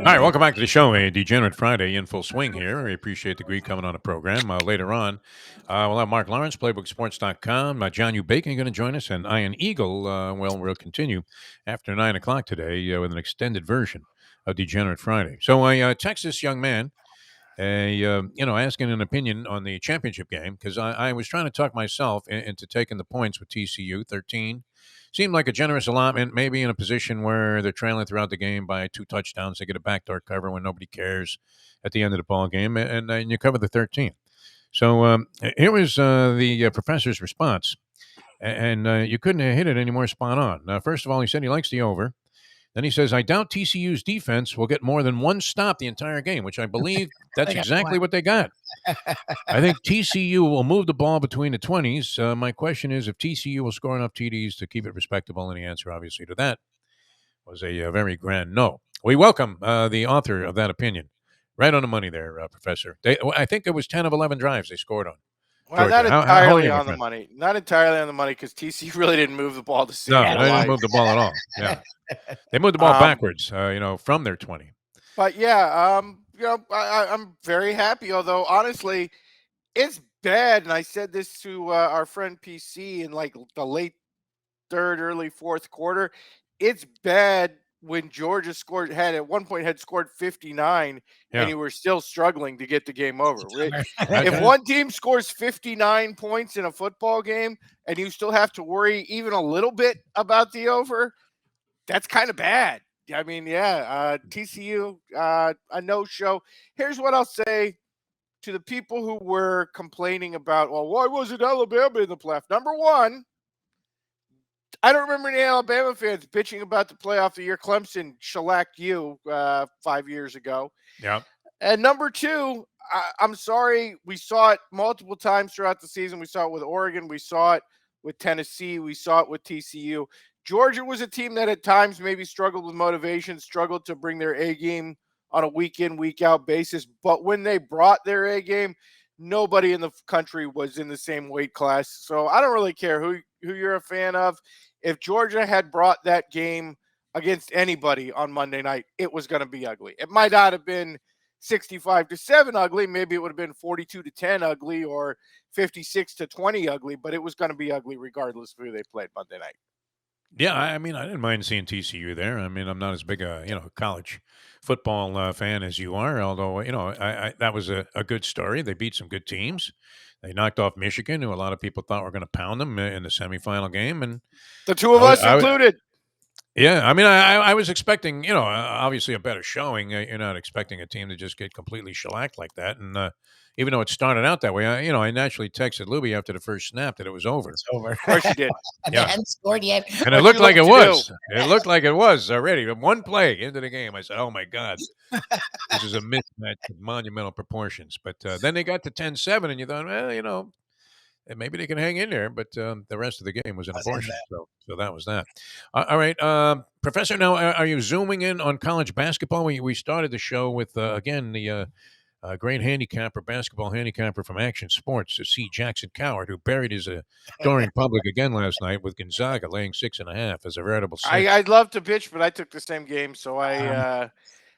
All right, welcome back to the show. A Degenerate Friday in full swing here. We appreciate the Greek coming on the program. Later on, we'll have Mark Lawrence, PlaybookSports.com. John U. Bacon going to join us, and Ian Eagle. We'll continue after 9 o'clock today with an extended version of Degenerate Friday. So I text this young man, asking an opinion on the championship game because I was trying to talk myself into taking the points with TCU, 13. Seemed like a generous allotment, maybe in a position where they're trailing throughout the game by 2 touchdowns. They get a backdoor cover when nobody cares at the end of the ball game, and you cover the 13. So here was the professor's response, and you couldn't have hit it any more spot on. First of all, he said he likes the over. Then he says, I doubt TCU's defense will get more than 1 stop the entire game, which I believe that's exactly what they got. I think TCU will move the ball between the 20s. My question is if TCU will score enough TDs to keep it respectable, and the answer, obviously, to that was a very grand no. We welcome the author of that opinion. Right on the money there, Professor. I think it was 10 of 11 drives they scored on. Well, not entirely on the money. Not entirely on the money because TCU really didn't move the ball to save No, they didn't move the ball at all. Yeah, they moved the ball backwards, from their 20. But yeah, I'm very happy. Although honestly, it's bad, and I said this to our friend PC in like the late third, early fourth quarter. It's bad when Georgia at one point had scored 59 and you were still struggling to get the game over. If one team scores 59 points in a football game and you still have to worry even a little bit about the over, that's kind of bad. I mean, TCU, a no-show. Here's what I'll say to the people who were complaining about, well, why wasn't Alabama in the playoff? Number one, I don't remember any Alabama fans bitching about the playoff the year Clemson shellacked you 5 years ago. Yeah. And number two, I'm sorry, we saw it multiple times throughout the season. We saw it with Oregon. We saw it with Tennessee. We saw it with TCU. Georgia was a team that at times maybe struggled with motivation, struggled to bring their A game on a week-in, week-out basis. But when they brought their A game, nobody in the country was in the same weight class. So I don't really care who you're a fan of. If Georgia had brought that game against anybody on Monday night, it was going to be ugly. It might not have been 65-7 ugly. Maybe it would have been 42-10 ugly or 56-20 ugly, but it was going to be ugly regardless of who they played Monday night. Yeah, I mean, I didn't mind seeing TCU there. I mean, I'm not as big a college football fan as you are, although I that was a good story. They beat some good teams. They knocked off Michigan, who a lot of people thought were going to pound them in the semifinal game, and the two of us included. Yeah, I mean, I was expecting, obviously a better showing. You're not expecting a team to just get completely shellacked like that, and even though it started out that way, I naturally texted Lubie after the first snap that it was over. It's over. Of course you did. They hadn't scored yet. And it looked like it was. It looked like it was already. One play into the game, I said, oh, my God. This is a mismatch of monumental proportions. But then they got to 10-7, and you thought, well, maybe they can hang in there. But the rest of the game was an abortion. So that was that. All right. Professor, now, are you zooming in on college basketball? We started the show with, again, the great basketball handicapper from Action Sports, to see Jackson Coward, who buried his adoring public again last night with Gonzaga laying 6.5 as a veritable 6. I'd love to pitch, but I took the same game, so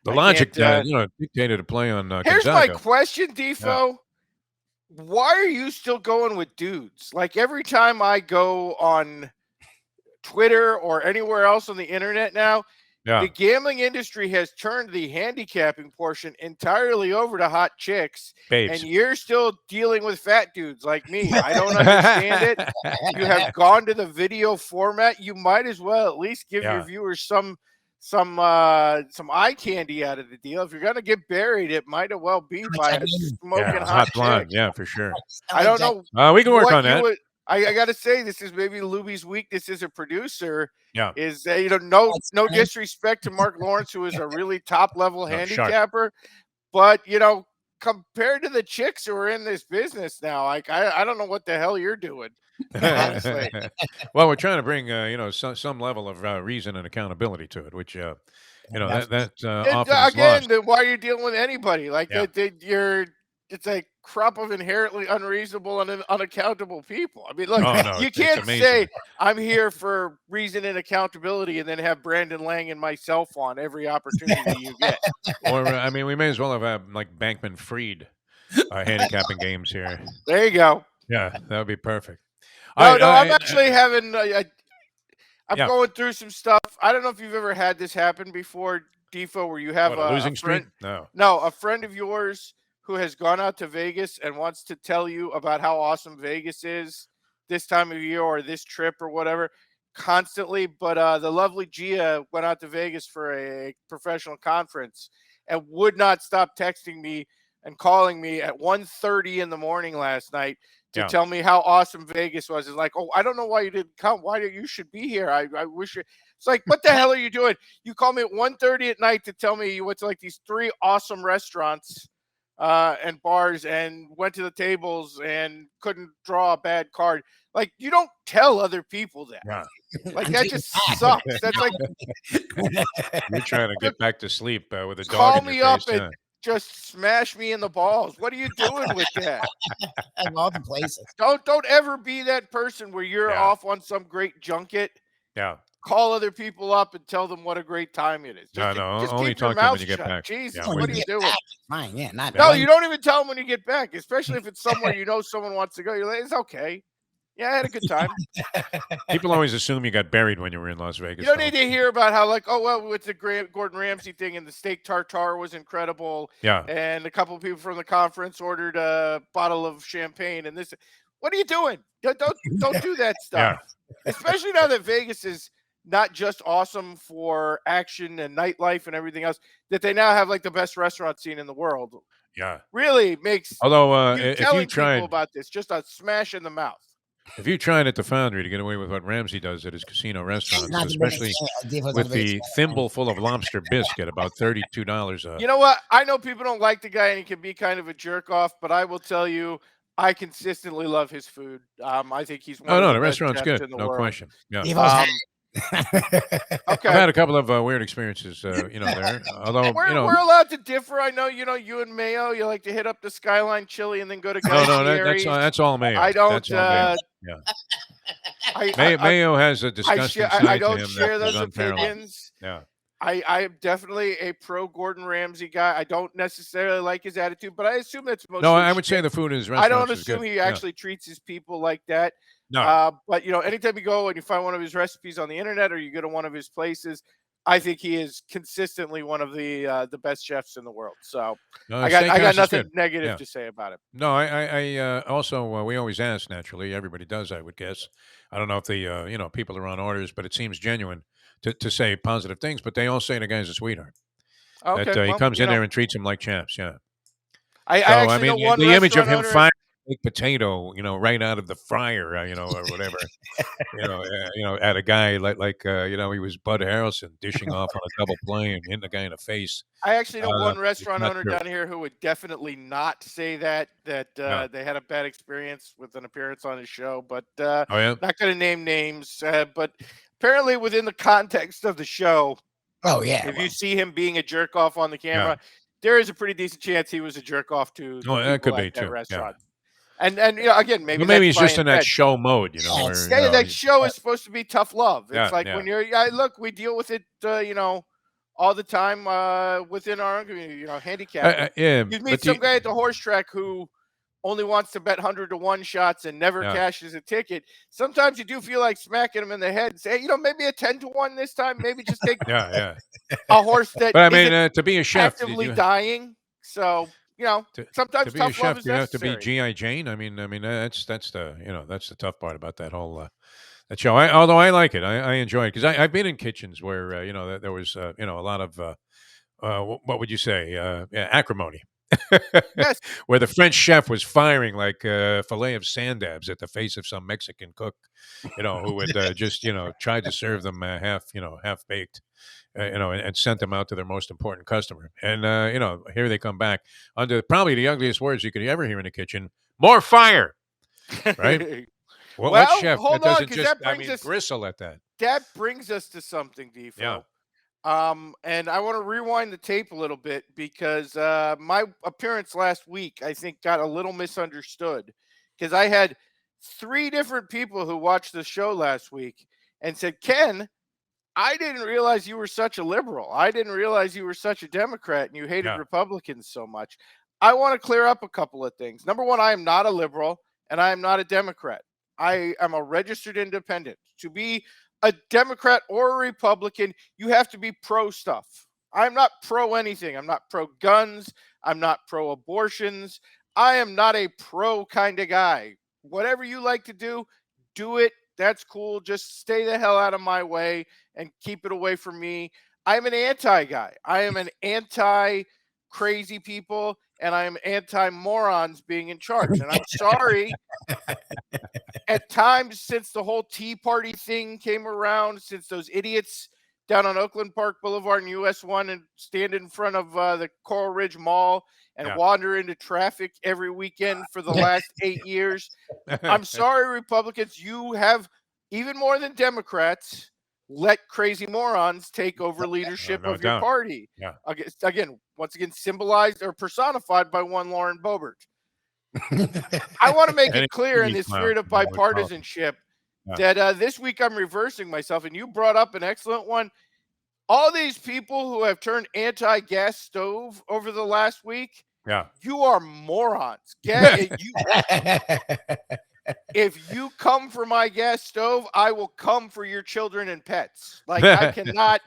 the logic dictated a play on here's Gonzaga. My question, Defo. Yeah. Why are you still going with dudes? Like every time I go on Twitter or anywhere else on the internet now, the gambling industry has turned the handicapping portion entirely over to hot chicks. Babes. And you're still dealing with fat dudes like me. I don't understand it. You have gone to the video format. You might as well at least give your viewers some eye candy out of the deal. If you're going to get buried, it might as well be by a smoking hot blonde. Yeah, for sure. I don't know. We can work on that. I got to say, this is maybe Lubie's weakness as a producer. Yeah, is no disrespect to Mark Lawrence, who is a really top level handicapper, but compared to the chicks who are in this business now, like I don't know what the hell you're doing. Honestly. Well, we're trying to bring some level of reason and accountability to it, which often again, is lost. why are you dealing with anybody? Like it's like crop of inherently unreasonable and unaccountable people. I mean, look, Oh no, you it's can't amazing. say I'm here for reason and accountability and then have Brandon Lang and myself on every opportunity you get. Or I mean, we may as well have had like Bankman Fried handicapping games here. There you go. Yeah, that would be perfect. All No, right, no, I'm actually having. I'm yeah. going through some stuff. I don't know if you've ever had this happen before, Defo, where you have What, a a losing streak? friend. No. No, a friend of yours who has gone out to Vegas and wants to tell you about how awesome Vegas is this time of year or this trip or whatever constantly. But the lovely Gia went out to Vegas for a professional conference and would not stop texting me and calling me at 1:30 in the morning last night to Yeah. tell me how awesome Vegas was. It's like, oh, I don't know why you didn't come. Why you should be here? I wish you. It's like, what the hell are you doing? You call me at 1:30 at night to tell me you went to like these 3 awesome restaurants and bars and went to the tables and couldn't draw a bad card. Like, you don't tell other people that. Yeah. Like, that just sucks. That's like You're trying to get back to sleep with a dog call in your me up face. and just smash me in the balls. What are you doing with that? Of all the places. Don't ever be that person where you're Yeah. off on some great junket. Yeah. Call other people up and tell them what a great time it is. No, Just only keep your talk to them when mouth you get shut. back. Jesus, Yeah. what are you doing? Fine, yeah, not No, when- you don't even tell them when you get back, especially if it's somewhere you know someone wants to go. You're like, it's okay. Yeah, I had a good time. People always assume you got buried when you were in Las Vegas. You don't though. need to hear about how, like, oh, well, with the Gordon Ramsay thing and the steak tartare was incredible. Yeah. And a couple of people from the conference ordered a bottle of champagne and this. What are you doing? Don't do that stuff. Especially now that Vegas is not just awesome for action and nightlife and everything else, that they now have like the best restaurant scene in the world. Yeah. Really makes Although you if telling you tried people about this just a smash in the mouth. if you tried at the Foundry to get away with what Ramsey does at his casino restaurants, not the biggest especially fan. Defo's not with the biggest the fan. thimble full of lobster bisque at about $32 You know what? I know people don't like the guy and he can be kind of a jerk off, but I will tell you, I consistently love his food. I think he's one Oh of no, the the best restaurant's chefs good, in the no world. question. Yeah. Defo's Um, hat. Okay. I've had a couple of weird experiences, there. Although, We're allowed to differ. I know, you and Mayo, you like to hit up the Skyline Chili and then go to Guy Fieri's. that's all Mayo. I don't. That's all Mayo. Yeah. I Mayo has a disgusting side I to don't him share that is those unparalleled. opinions. Yeah. I am definitely a pro Gordon Ramsay guy. I don't necessarily like his attitude, but I assume that's mostly. No, I would say shtick. the food in his I restaurants don't is good. assume he Yeah. actually treats his people like that. No. But anytime you go and you find one of his recipes on the internet or you go to one of his places, I think he is consistently one of the best chefs in the world. So No, I got steakhouse is nothing good. negative Yeah. to say about it. No, I also we always ask naturally. Everybody does, I would guess. I don't know if the people are on orders, but it seems genuine to say positive things. But they all say the guy's a sweetheart. Okay, That he well, comes in there and treats them like champs. Yeah. I So actually know one the image of restaurant him owner. frying a baked potato, right out of the fryer, or whatever, at a guy like he was Bud Harrelson dishing off on a double play and hitting the guy in the face. I actually know one It's restaurant not one true. down here who would definitely not say that Yeah. they had a bad experience with an appearance on his show, but Oh yeah. not going to name names. But apparently, within the context of the show, Oh yeah. if you see him being a jerk off on the camera, there is a pretty decent chance he was a jerk off to the Oh, that people could be at that too. Yeah. restaurant. And again, maybe But maybe that's he's just my in that intent. show mode, where That show is supposed to be tough love. It's Yeah, like yeah. when you're, look, we deal with it, all the time within our own community, handicap. yeah. You but meet some guy at the horse track who only wants to bet 100-to-1 shots and never Yeah. cashes a ticket. Sometimes you do feel like smacking him in the head and say, hey, maybe a 10-to-1 this time. Maybe just take yeah. a horse that But I mean, isn't to be a chef, actively dying. So, sometimes to be a tough love chef, is you have to be necessary. GI Jane. I mean, that's the tough part about that whole that show. Although I like it, I enjoy it because I've been in kitchens where there was a lot of what would you say acrimony. Yes. Where the French chef was firing like fillet of sandabs at the face of some Mexican cook, who would just try to serve them half baked, and sent them out to their most important customer. And here they come back under probably the ugliest words you could ever hear in a kitchen: more fire. Right? What Well, chef hold that on, doesn't 'cause just that brings us- bristle at that? That brings us to something, Defo. Yeah. And I want to rewind the tape a little bit because my appearance last week, I think, got a little misunderstood because I had 3 different people who watched the show last week and said, Ken, I didn't realize you were such a liberal. I didn't realize you were such a Democrat and you hated Yeah. Republicans so much. I want to clear up a couple of things. Number one, I am not a liberal and I am not a Democrat. I am a registered independent. To be a Democrat or a Republican, you have to be pro stuff. I'm not pro anything. I'm not pro guns. I'm not pro abortions. I am not a pro kind of guy. Whatever you like to do it. That's cool. Just stay the hell out of my way and keep it away from me. I'm an anti guy. I am an anti crazy people and I am anti morons being in charge. And I'm sorry, at times since the whole Tea Party thing came around, since those idiots down on Oakland Park Boulevard and US 1 and stand in front of the Coral Ridge Mall and Yeah. wander into traffic every weekend for the last 8 years. I'm sorry, Republicans, you have, even more than Democrats, let crazy morons take over leadership no of your doubt. party. Yeah. Again, once again, symbolized or personified by one Lauren Boebert. I want to make it clear in the spirit of bipartisanship that this week I'm reversing myself, and you brought up an excellent one. All these people who have turned anti-gas stove over the last week, Yeah. you are morons. If you come for my gas stove, I will come for your children and pets. Like, I cannot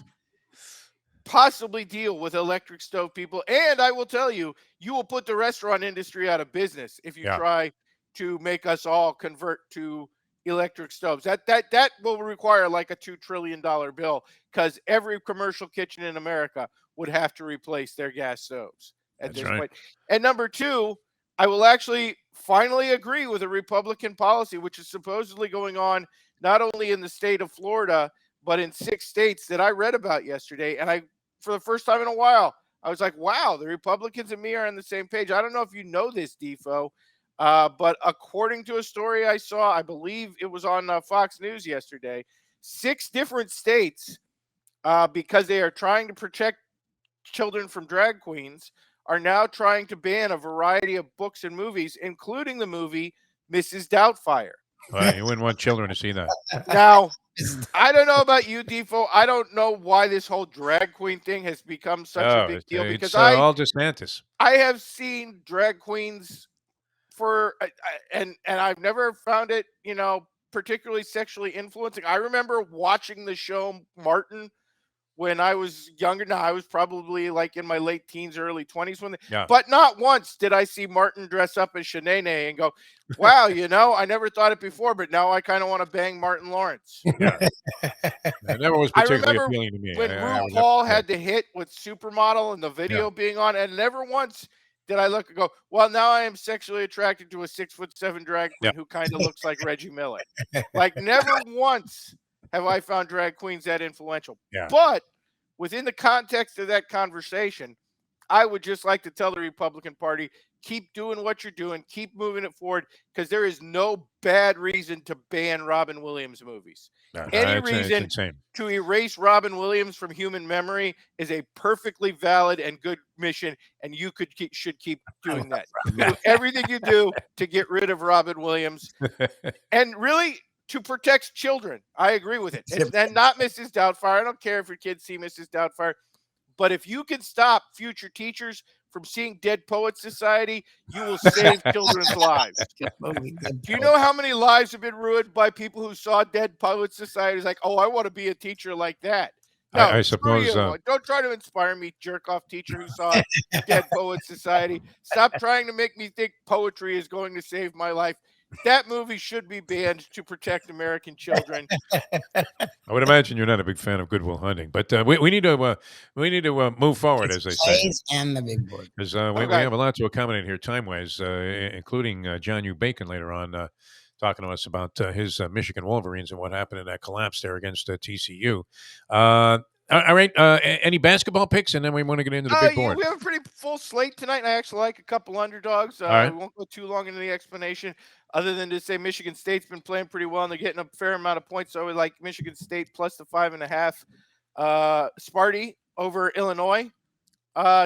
possibly deal with electric stove people. And I will tell you, you will put the restaurant industry out of business if you try to make us all convert to electric stoves. That will require like a $2 trillion bill because every commercial kitchen in America would have to replace their gas stoves at this point. And number two, I will actually finally agree with a Republican policy, which is supposedly going on not only in the state of Florida, but in 6 states that I read about yesterday. And for the first time in a while, I was like, wow, the Republicans and me are on the same page. I don't know if you know this, Defo, but according to a story I saw, I believe it was on Fox News yesterday, 6 different states, because they are trying to protect children from drag queens, are now trying to ban a variety of books and movies, including the movie Mrs. Doubtfire. Well, you wouldn't want children to see that. Now, I don't know about you, Defo. I don't know why this whole drag queen thing has become such a big deal, because it's all DeSantis. I have seen drag queens and I've never found it, particularly sexually influencing. I remember watching the show Martin when I was younger. Now, I was probably like in my late teens, early 20s but not once did I see Martin dress up as Shanae and go, wow, I never thought it before, but now I kind of want to bang Martin Lawrence. Yeah. That never was particularly appealing to me. When RuPaul had the hit with Supermodel and the video being on, and never once did I look and go, well, now I am sexually attracted to a 6'7" drag queen who kind of looks like Reggie Miller. Like, never once have I found drag queens that influential. But within the context of that conversation, I would just like to tell the Republican Party, keep doing what you're doing, keep moving it forward, because there is no bad reason to ban Robin Williams movies. Any reason to erase Robin Williams from human memory is a perfectly valid and good mission, and you should keep doing that. Do everything you do to get rid of Robin Williams, and really to protect children. I agree with it. And not Mrs. Doubtfire. I don't care if your kids see Mrs. Doubtfire. But if you can stop future teachers from seeing Dead Poets Society, you will save children's lives. Do you know how many lives have been ruined by people who saw Dead Poets Society? It's like, oh, I want to be a teacher like that. No, I suppose. Don't try to inspire me, jerk-off teacher who saw Dead Poets Society. Stop trying to make me think poetry is going to save my life. That movie should be banned to protect American children. I would imagine you're not a big fan of Good Will Hunting, but we need to move forward, as they say. And the big board, because we have a lot to accommodate here time-wise, including John U. Bacon later on talking to us about his Michigan Wolverines and what happened in that collapse there against TCU. All right. Any basketball picks, and then we want to get into the big board. We have a pretty full slate tonight, and I actually like a couple underdogs. We won't go too long into the explanation, other than to say Michigan State's been playing pretty well, and they're getting a fair amount of points. So we like Michigan State plus the 5.5. Sparty over Illinois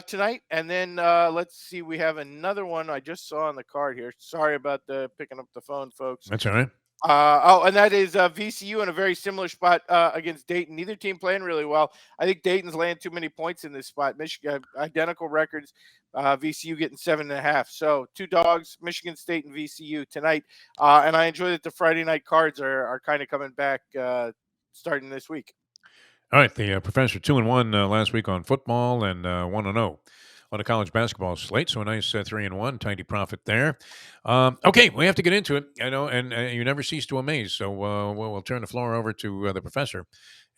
tonight. And then let's see, we have another one I just saw on the card here. Sorry about the picking up the phone, folks. That's all right. And that is VCU in a very similar spot against Dayton. Neither team playing really well. I think Dayton's laying too many points in this spot. Michigan, identical records. VCU getting 7.5. So 2 dogs, Michigan State and VCU tonight. And I enjoy that the Friday night cards are kind of coming back starting this week. All right, the professor 2-1 last week on football and 1-0 on a college basketball slate. So a nice 3-1, tidy profit there. Okay, we have to get into it. I know, and you never cease to amaze. So we'll turn the floor over to the professor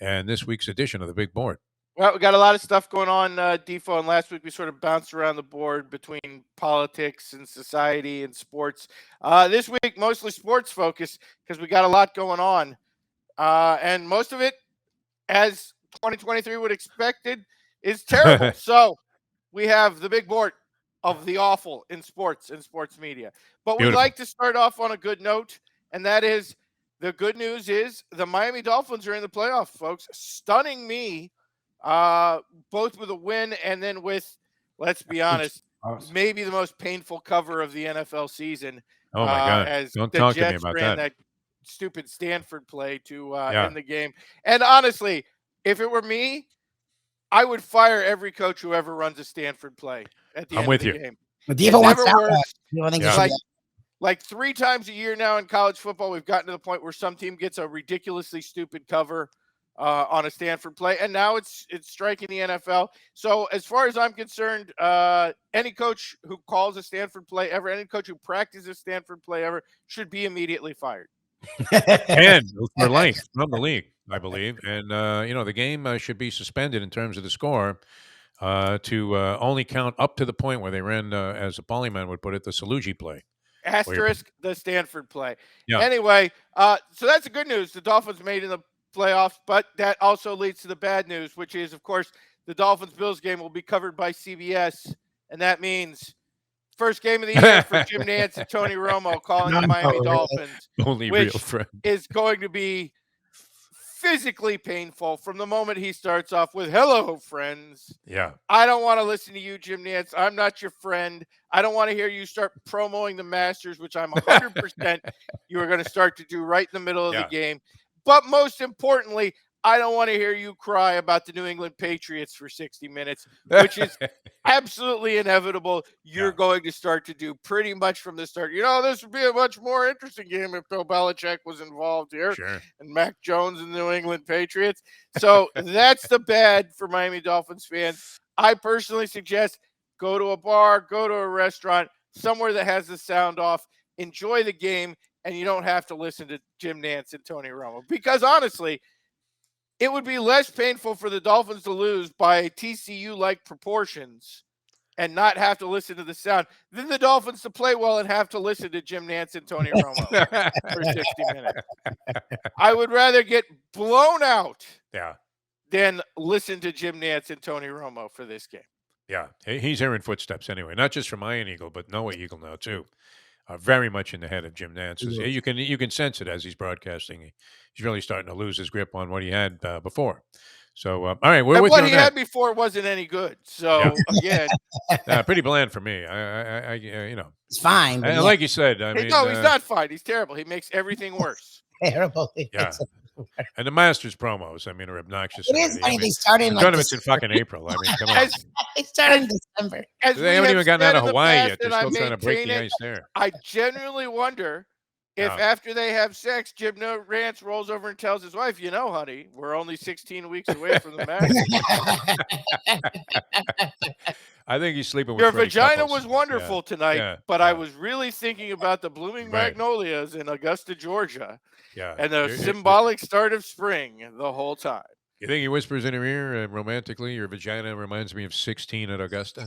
and this week's edition of the Big Board. Well, we got a lot of stuff going on, Defo, and last week we sort of bounced around the board between politics and society and sports. This week, mostly sports focused because we got a lot going on. And most of it, as 2023 would expected, is terrible. So we have the big board of the awful in sports and sports media. But we'd like to start off on a good note, and that is the good news is the Miami Dolphins are in the playoffs, folks. Stunning me, both with a win and then with, let's be honest, maybe the most painful cover of the NFL season. Oh, my God. As Don't the talk Jets to me about ran that. Stupid Stanford play to end the game. And honestly, if it were me, I would fire every coach who ever runs a Stanford play at the end of the game. But it never works. Yeah. Like 3 times a year now in college football, we've gotten to the point where some team gets a ridiculously stupid cover on a Stanford play, and now it's striking the NFL. So as far as I'm concerned, any coach who calls a Stanford play ever, any coach who practices a Stanford play ever, should be immediately fired. And for life from the league, I believe. And, the game should be suspended in terms of the score to only count up to the point where they ran, as a polyman would put it, the Salugi play. Asterisk the Stanford play. Yeah. Anyway, so that's the good news. The Dolphins made in the playoffs, but that also leads to the bad news, which is, of course, the Dolphins-Bills game will be covered by CBS, and that means first game of the year for Jim Nantz and Tony Romo calling the Miami Dolphins, only real friend, is going to be physically painful from the moment he starts off with "Hello, friends." Yeah, I don't want to listen to you, Jim Nantz. I'm not your friend. I don't want to hear you start promoting the Masters, which I'm 100% you are going to start to do right in the middle of the game. But most importantly, I don't want to hear you cry about the New England Patriots for 60 minutes, which is absolutely inevitable. You're going to start to do pretty much from the start. This would be a much more interesting game if Bill Belichick was involved here and Mac Jones and the New England Patriots. So that's the bad for Miami Dolphins fans. I personally suggest go to a bar, go to a restaurant, somewhere that has the sound off, enjoy the game, and you don't have to listen to Jim Nantz and Tony Romo. Because honestly, it would be less painful for the Dolphins to lose by TCU-like proportions and not have to listen to the sound than the Dolphins to play well and have to listen to Jim Nantz and Tony Romo for 60 minutes. I would rather get blown out than listen to Jim Nantz and Tony Romo for this game. Yeah, he's hearing footsteps anyway, not just from Iron Eagle, but Noah Eagle now too. Very much in the head of Jim Nantz. You can sense it as he's broadcasting. He's really starting to lose his grip on what he had before. So, all right, we're with you on that. What he had before wasn't any good. So again, pretty bland for me. I it's fine. And like you said, I mean, no, he's not fine. He's terrible. He makes everything worse. Terrible. Yeah. And the Masters promos, I mean, are obnoxious. It is funny. They started in tournament's in fucking April. I mean, come on. They started in December. They haven't even gotten out of Hawaii yet. They're still trying to break the ice there. I genuinely wonder if after they have sex, Jim Nantz rolls over and tells his wife, honey, we're only 16 weeks away from the Masters. I think he's sleeping with Your Freddie vagina Couples. was wonderful tonight, but I was really thinking about the blooming magnolias in Augusta, Georgia. Yeah. And the symbolic start of spring the whole time. You think he whispers in her ear romantically, your vagina reminds me of 16 at Augusta?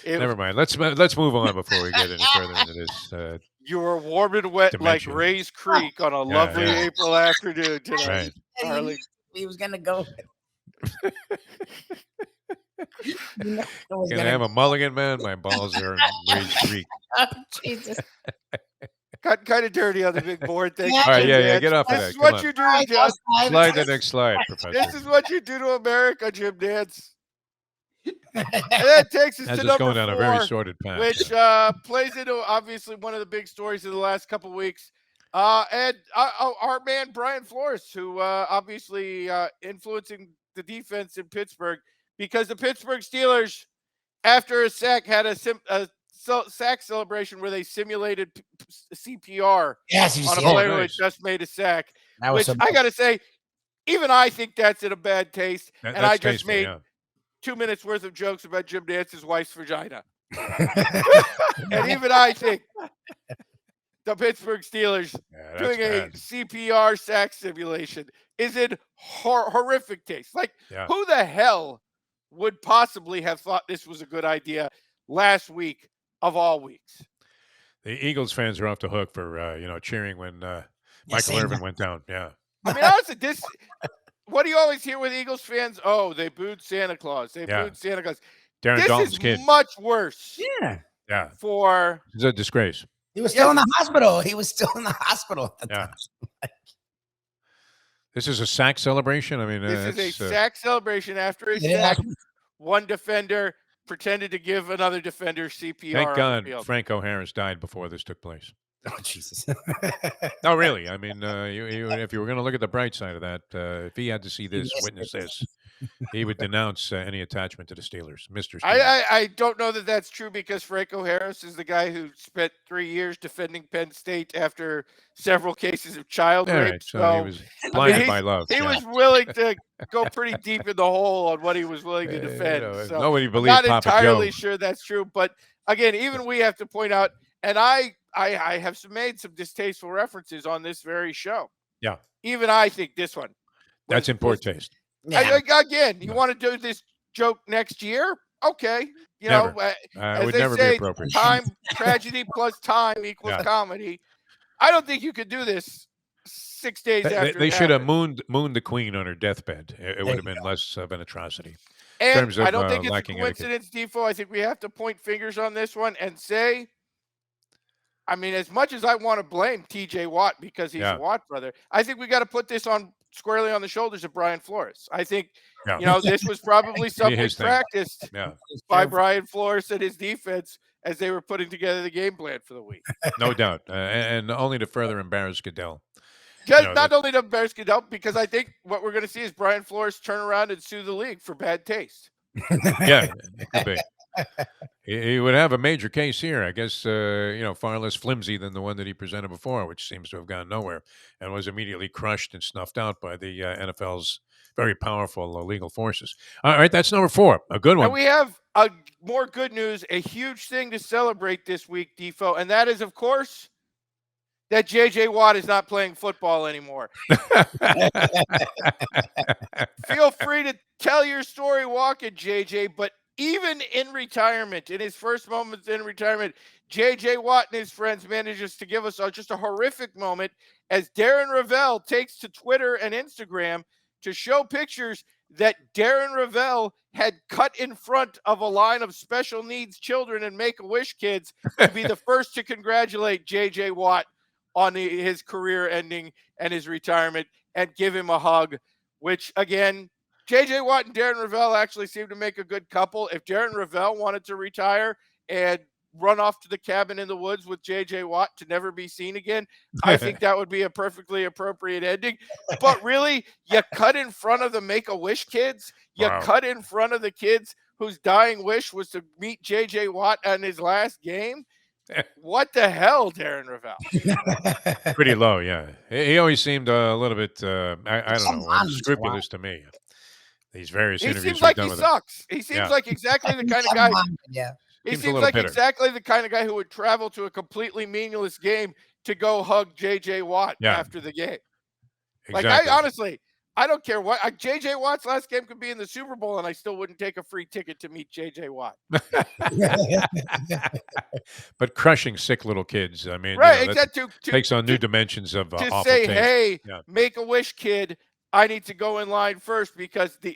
Never mind. Let's move on before we get any further into this. You were warm and wet dimension. like Ray's Creek on a lovely April afternoon tonight. Right. He was gonna go. Can I have a mulligan, man? My balls are in Ray's Creek. Oh, Jesus. got kind of dirty on the big board. Thank Yeah. you, All right, Jim yeah, Nantz. get off of This that. is Come what on. you do All right, to go slide. Slide the next slide, Professor. This is what you do to America, Jim Nantz. And that takes us As to it's number going down a very 4, sordid path. which yeah. plays into obviously one of the big stories of the last couple of weeks. And our man Brian Flores, who obviously influencing the defense in Pittsburgh, because the Pittsburgh Steelers, after a sack, had a sack celebration where they simulated CPR Yes, you on a see it. player who had nice. just made a sack. That was Which so I got to say, even I think that's in a bad taste. And I That's just tasteful, made yeah. 2 minutes worth of jokes about Jim Nantz's wife's vagina. And even I think the Pittsburgh Steelers Yeah, that's doing a bad. CPR sack simulation is in horrific taste. Like, Yeah. who the hell would possibly have thought this was a good idea last week of all weeks? The Eagles fans are off the hook for cheering when Michael Irvin went down. Yeah. I mean, honestly, what do you always hear with Eagles fans? Oh, they booed Santa Claus. They Yeah. booed Santa Claus. Darren This Dalton's is kid. much worse Yeah. Yeah. for It's a disgrace. He was still in the hospital. He was still in the hospital at the Yeah. time. This is a sack celebration. I mean, this is a it's, sack celebration after a Yeah. sack. One defender pretended to give another defender CPR. Thank on God the field. Franco Harris died before this took place. Oh, Jesus. No, really. I mean, if you were going to look at the bright side of that, if he had to see this, Yes, witness yes. this, he would denounce any attachment to the Steelers, Mr. Steelers. I don't know that that's true, because Franco Harris is the guy who spent 3 years defending Penn State after several cases of child All rape. right, so he was blinded by love. He yeah. was willing to go pretty deep in the hole on what he was willing to defend. So nobody I'm believes not Papa entirely Joe. sure that's true, but again, even we have to point out, and I have made some distasteful references on this very show. Yeah. Even I think this one. That's in poor taste. Yeah. Again, you No. want to do this joke next year? Okay. You Never. know, It as would they never say, be appropriate. tragedy plus time equals Yeah. comedy. I don't think you could do this 6 days after They it should have happened. mooned the Queen on her deathbed. It would have been less of an atrocity. And terms of, I don't think it's a lacking etiquette. coincidence, Defo. I think we have to point fingers on this one and say, I mean, as much as I want to blame TJ Watt because he's Yeah. a Watt brother, I think we got to put this on squarely on the shoulders of Brian Flores. I think, Yeah. This was probably something his thing. practiced Yeah, by Brian Flores and his defense as they were putting together the game plan for the week. no doubt. And only to further embarrass Goodell. Just know, not only to embarrass Goodell, because I think what we're going to see is Brian Flores turn around and sue the league for bad taste. Yeah, it could be. He would have a major case here, I guess, far less flimsy than the one that he presented before, which seems to have gone nowhere and was immediately crushed and snuffed out by the NFL's very powerful legal forces. All right, that's number 4. A good one. And we have a more good news, a huge thing to celebrate this week, Defo, and that is, of course, that J.J. Watt is not playing football anymore. Feel free to tell your story walking, J.J., but even in retirement, in his first moments in retirement, J.J. Watt and his friends manages to give us just a horrific moment as Darren Ravel takes to Twitter and Instagram to show pictures that Darren Ravel had cut in front of a line of special needs children and Make-A-Wish kids to be the first to congratulate J.J. Watt on his career ending and his retirement and give him a hug, which, again, J.J. Watt and Darren Ravel actually seem to make a good couple. If Darren Ravel wanted to retire and run off to the cabin in the woods with J.J. Watt to never be seen again, I think that would be a perfectly appropriate ending. But really, you cut in front of the Make-A-Wish kids. You Wow. cut in front of the kids whose dying wish was to meet J.J. Watt on his last game. What the hell, Darren Ravel? Pretty low, yeah. He always seemed a little bit, I don't know, unscrupulous to me. These various He interviews seems we've like done he with him. sucks. He seems Yeah. like exactly the kind of guy. Yeah. He Seems a seems little like bitter. exactly the kind of guy who would travel to a completely meaningless game to go hug J.J. Watt Yeah. after the game. Exactly. Like, I honestly, I don't care what. J.J. Watt's last game could be in the Super Bowl, and I still wouldn't take a free ticket to meet J.J. Watt. But crushing sick little kids, I mean, Right? that Except to takes on new dimensions of to awful say, taste. hey, Yeah. Make-A-Wish kid, I need to go in line first because the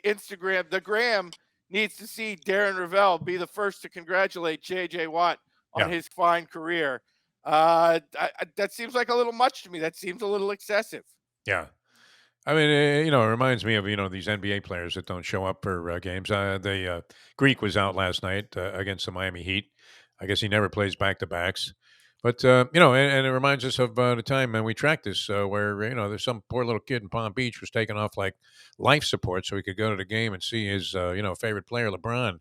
gram needs to see Darren Ravel be the first to congratulate J.J. Watt on Yeah. his fine career. That seems like a little much to me. That seems a little excessive. Yeah. I mean, it reminds me of these NBA players that don't show up for games. The Greek was out last night against the Miami Heat. I guess he never plays back to backs. But and it reminds us of the time when we tracked this, where there's some poor little kid in Palm Beach was taking off like life support so he could go to the game and see his favorite player LeBron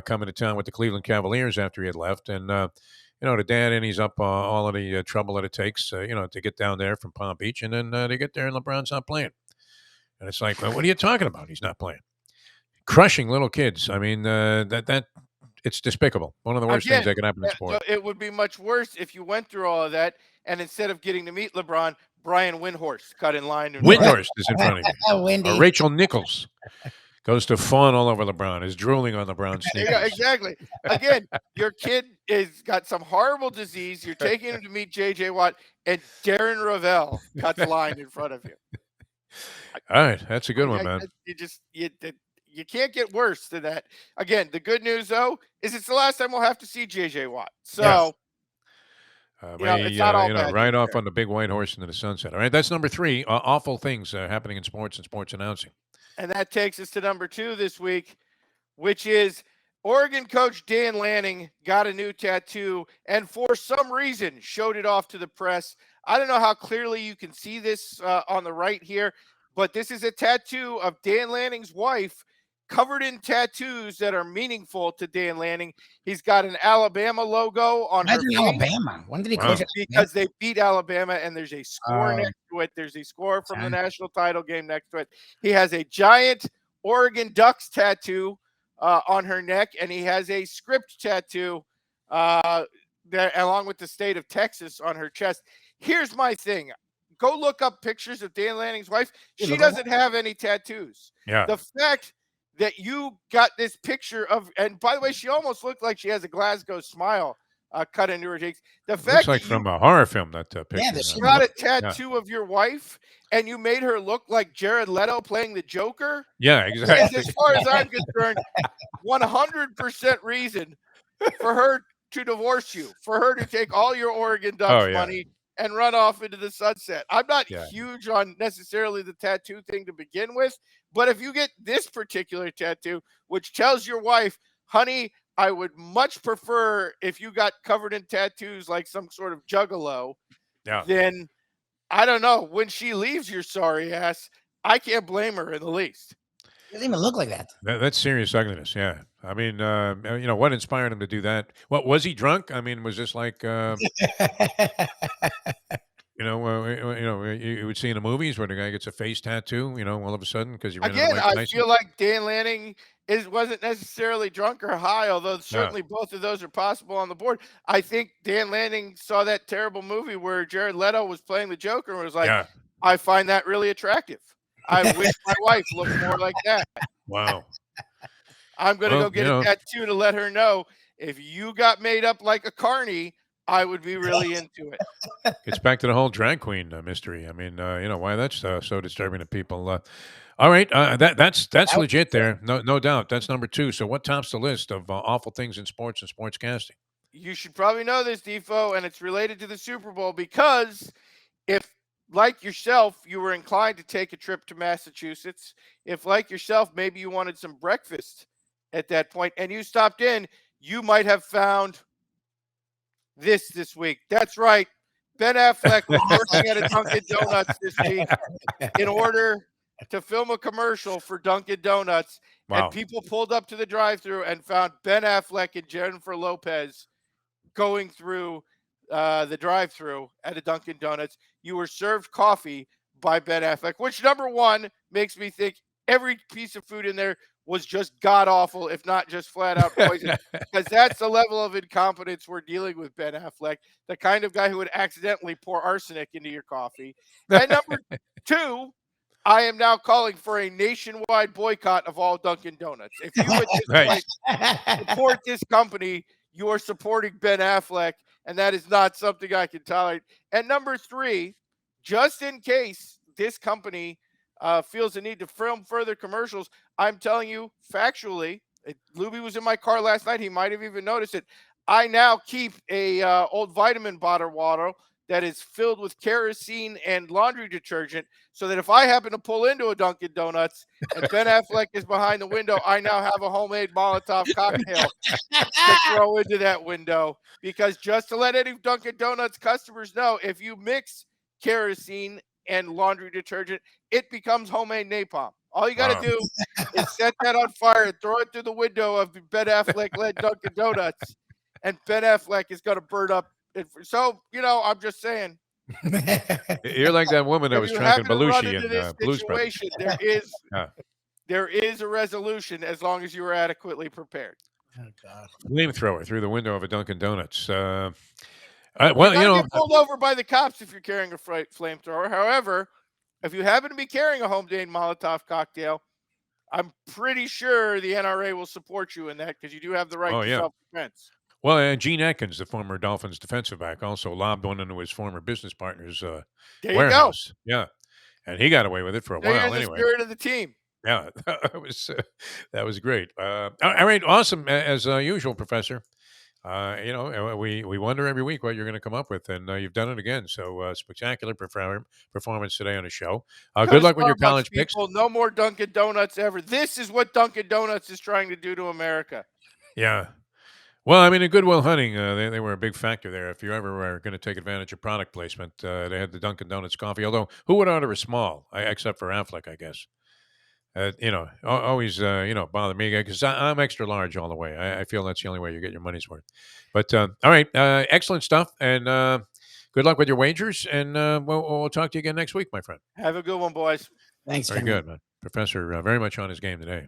coming to town with the Cleveland Cavaliers after he had left, and the dad and he's up all of the trouble that it takes, to get down there from Palm Beach, and then they get there and LeBron's not playing. And it's like, well, what are you talking about? He's not playing. Crushing little kids. I mean, that it's despicable. One of the worst things Again, that can happen in sport. it would be much worse if you went through all of that and instead of getting to meet LeBron, Brian Windhorst cut in line. Windhorst is in front of you. Windy. Or Rachel Nichols goes to fawn all over LeBron, is drooling on LeBron's sneakers. Yeah, exactly. Again, your kid is got some horrible disease. You're taking him to meet J.J. Watt, and Darren Ravel cuts line in front of you. All right, that's a good one, man. You can't get worse than that. Again, the good news though is it's the last time we'll have to see J.J. Watt. So. It's not all bad right off on the big white horse into the sunset. All right, that's number 3. Awful things happening in sports and sports announcing. And that takes us to number 2 this week, which is Oregon coach Dan Lanning got a new tattoo and for some reason showed it off to the press. I don't know how clearly you can see this on the right here, but this is a tattoo of Dan Lanning's wife covered in tattoos that are meaningful to Dan Lanning. He's got an Alabama logo on her face. Alabama. When did he coach? Because they beat Alabama, and there's a score next to it. There's a score from the national title game next to it. He has a giant Oregon Ducks tattoo on her neck, and he has a script tattoo that, along with the state of Texas on her chest. Here's my thing. Go look up pictures of Dan Lanning's wife. She doesn't have any tattoos. Yeah. The fact that you got this picture of, and by the way, she almost looked like she has a Glasgow smile cut into her cheeks. The fact looks like from a horror film, that picture. Yeah, you got a tattoo of your wife and you made her look like Jared Leto playing the Joker. Yeah, exactly. As far as I'm concerned, 100% reason for her to divorce you, for her to take all your Oregon Ducks money and run off into the sunset. I'm not huge on necessarily the tattoo thing to begin with, but if you get this particular tattoo, which tells your wife, honey, I would much prefer if you got covered in tattoos like some sort of juggalo, then I don't know. When she leaves your sorry ass, I can't blame her in the least. It doesn't even look like that. That's serious ugliness, yeah. I mean, what inspired him to do that? What, was he drunk? I mean, was this like, you would see in the movies where the guy gets a face tattoo, all of a sudden because he ran Again, away from I feel like Dan Lanning wasn't necessarily drunk or high, although certainly both of those are possible on the board. I think Dan Lanning saw that terrible movie where Jared Leto was playing the Joker and was like, I find that really attractive. I wish my wife looked more like that. Wow. I'm going to go get a tattoo to let her know if you got made up like a carny, I would be really into it. It's back to the whole drag queen mystery. I mean, why that's so disturbing to people. All right, that's legit there. No doubt. That's number 2. So what tops the list of awful things in sports and sportscasting? You should probably know this, Defo, and it's related to the Super Bowl because if, like yourself, you were inclined to take a trip to Massachusetts, if, like yourself, maybe you wanted some breakfast at that point and you stopped in, you might have found this week. That's right. Ben Affleck was working at a Dunkin' Donuts this week in order to film a commercial for Dunkin' Donuts. Wow. And people pulled up to the drive-thru and found Ben Affleck and Jennifer Lopez going through the drive-thru at a Dunkin' Donuts. You were served coffee by Ben Affleck, which, number one, makes me think every piece of food in there was just god-awful, if not just flat-out poison, because that's the level of incompetence we're dealing with Ben Affleck, the kind of guy who would accidentally pour arsenic into your coffee. And number 2, I am now calling for a nationwide boycott of all Dunkin' Donuts. If you would just support this company, you are supporting Ben Affleck, and that is not something I can tolerate. And number 3, just in case this company feels the need to film further commercials, I'm telling you factually, Lubie was in my car last night. He might have even noticed it. I now keep a old vitamin bottle water that is filled with kerosene and laundry detergent, so that if I happen to pull into a Dunkin' Donuts and Ben Affleck is behind the window, I now have a homemade Molotov cocktail to throw into that window. Because just to let any Dunkin' Donuts customers know, if you mix kerosene and laundry detergent, it becomes homemade napalm. All you got to Wow. do is set that on fire and throw it through the window of Ben Affleck led Dunkin' Donuts, and Ben Affleck is going to burn up. So, I'm just saying, You're like that woman that if was you tracking happen to run Belushi into in this Blues Brothers. situation, Yeah. there is a resolution as long as you are adequately prepared. Oh, God. Flamethrower through the window of a Dunkin' Donuts. You're Well, going to get pulled over by the cops if you're carrying a flamethrower. However, if you happen to be carrying a homemade Molotov cocktail, I'm pretty sure the NRA will support you in that, because you do have the right oh to yeah. self-defense. Well, Gene Atkins, the former Dolphins defensive back, also lobbed one into his former business partner's There you go. warehouse. Yeah, and he got away with it for a So you're while the anyway. spirit of the team. Yeah, that was great. All right, awesome as usual, Professor. We wonder every week what you're going to come up with, and you've done it again. So spectacular performance today on the show. Good luck with your college picks. People, no more Dunkin' Donuts ever. This is what Dunkin' Donuts is trying to do to America. Yeah. Well, I mean, in Goodwill Hunting, they were a big factor there. If you ever were going to take advantage of product placement, they had the Dunkin' Donuts coffee. Although, who would order a small, except for Affleck, I guess. Always, bother me because I'm extra large all the way. I feel that's the only way you get your money's worth. But all right, excellent stuff, and good luck with your wagers. And we'll talk to you again next week, my friend. Have a good one, boys. Thanks, Very Cameron. good, man. Professor, very much on his game today.